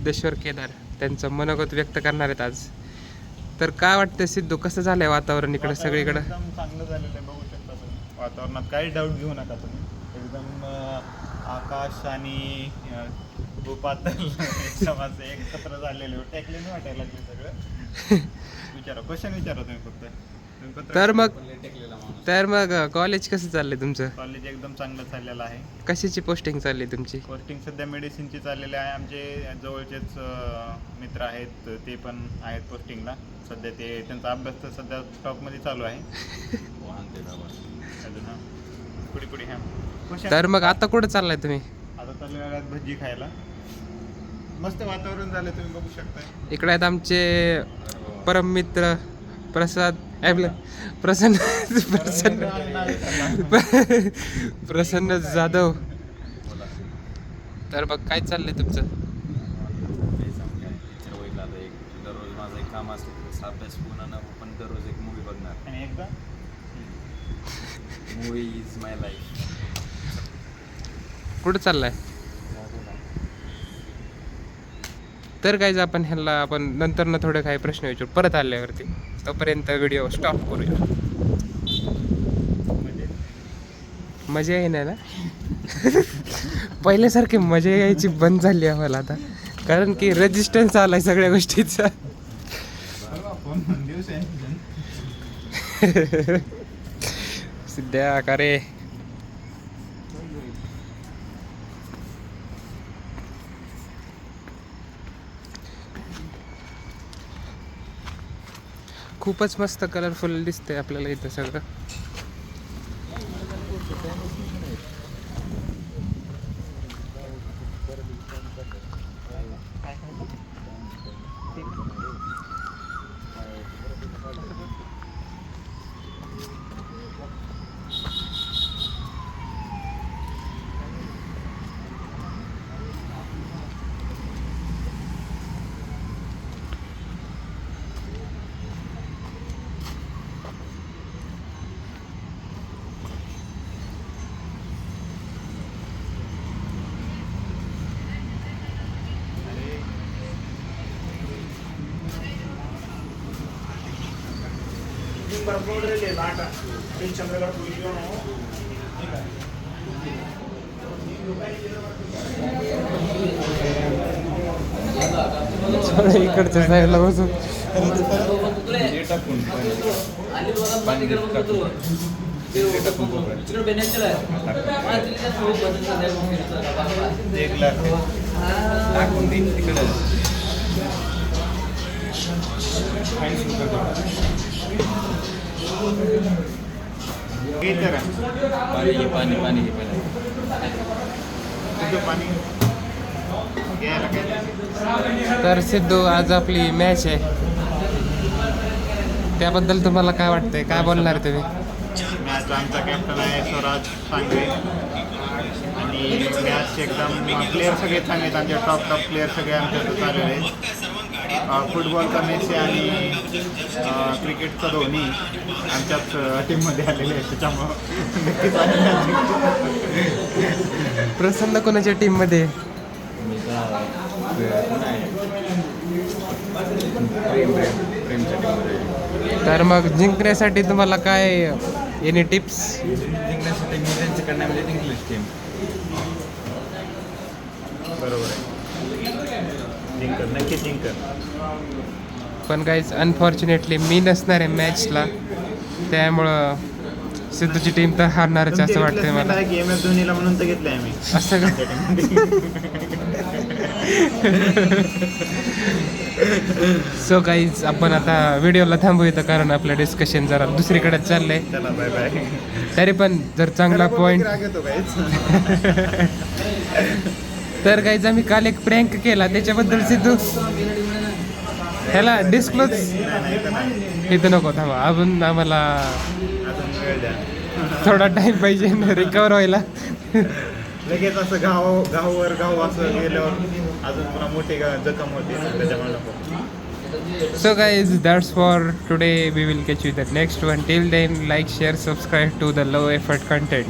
सिद्धेश्वर केदार त्यांचं मनोगत व्यक्त करणार आहेत आज. तर काय वाटतं सिद्धू, कसं झालंय वातावरण इकडे सगळीकडे? एकदम चांगलं झालेलं आहे, बघू शकता तुम्ही. वातावरणात काही डाऊट घेऊ नका तुम्ही. एकदम आकाश आणि भूपातल समाज एकत्र झालेले टेकले नाही वाटायला लागले सगळं. विचारा, क्वेश्चन विचारा तुम्ही फक्त. तर मग कॉलेज कसं चाललंय तुमचं? कॉलेज एकदम चांगलं चाललेलं आहे. कशाची पोस्टिंग चालली तुमची? पोस्टिंग सध्या मेडिसिनची चाललेली आहे. आमचे जवळचेच मित्र आहेत, ते पण आहेत पोस्टिंगला सध्या. ते त्यांचा अभ्यास तर सध्या स्टॉकमध्ये चालू आहे. अजून हां पुढे पुढे ह्या. तर मग आता कुठं चाललाय तुम्ही? आता चाललेल्या भजी खायला. मस्त वातावरण झालं, तुम्ही बघू शकता. इकडे आहेत आमचे परम मित्र प्रसाद प्रसन्न प्रसन्न जाधव. तर मग काय चाललंय तुमचं? दररोज माझं एक काम असतं, अभ्यास पूर्ण पण दररोज एक मूवी बघणार. आणि एकदा मूवी इज माय लाईफ. कुठं चाललाय? तर काय आपण ह्याला आपण नंतर थोडे काही प्रश्न विचारू परत आल्यावरती. तोपर्यंत व्हिडिओ स्टॉप करूया. मजा येणार ना? पहिल्यासारखी मजा यायची बंद झाली आम्हाला आता, कारण की रेजिस्टन्स आलाय सगळ्या गोष्टीचा. सध्या का रे खूपच मस्त कलरफुल दिसतंय आपल्याला इथं सगळं. इकडच्या साईडला बसून पाणी पाणी तर सिद्धू, आज आपली मॅच आहे, त्याबद्दल तुम्हाला काय वाटतंय? काय बोलणार तुम्ही? मॅच आमचा कॅप्टन आहे स्वराज सांगवे. आणि मॅच एकदम प्लेयर सगळे चांगले आहेत. आमचे टॉप प्लेयर सगळे आमच्याकडे आलेले आहेत. फुटबॉलचा मेसी आणि क्रिकेटचा धोनी आमच्याच टीममध्ये आलेले आहेत. त्याच्यामुळं प्रसन्न कोणाच्या टीममध्ये? तर मग जिंकण्यासाठी तुम्हाला काय एनी टिप्स? जिंकण्यासाठी मी त्यांच्याकडनं म्हणजे इंग्लिश टीम. बरोबर आहे, जिंकत नक्की जिंकत. पण काहीच अनफॉर्च्युनेटली मी नसणार आहे मॅचला, त्यामुळं सिद्धूची टीम तर हारणारच असं वाटतंय मला. MS धोनीला म्हणून तर घेतलंय आम्ही. असं का? सो गाईज, आपण आता व्हिडिओला थांबू इथं, कारण आपलं डिस्कशन जरा दुसरीकडे चाललंय. चला बाय बाय. तरी पण जर चांगला पॉईंट तर गाईज, आम्ही काल एक प्रँक केला, त्याच्याबद्दल सिद्धू ह्याला डिस्क्लोज इथं नको. थांबा, अजून आम्हाला थोडा टाइम पाहिजे रिकवर व्हायला. लगेच असं गावावर असं गेल्यावर अजून पुन्हा मोठी जखम होती, त्याच्यामुळे नको. So guys, that's for today. We will catch you in the next one. Till then, like, share, subscribe to the low effort content.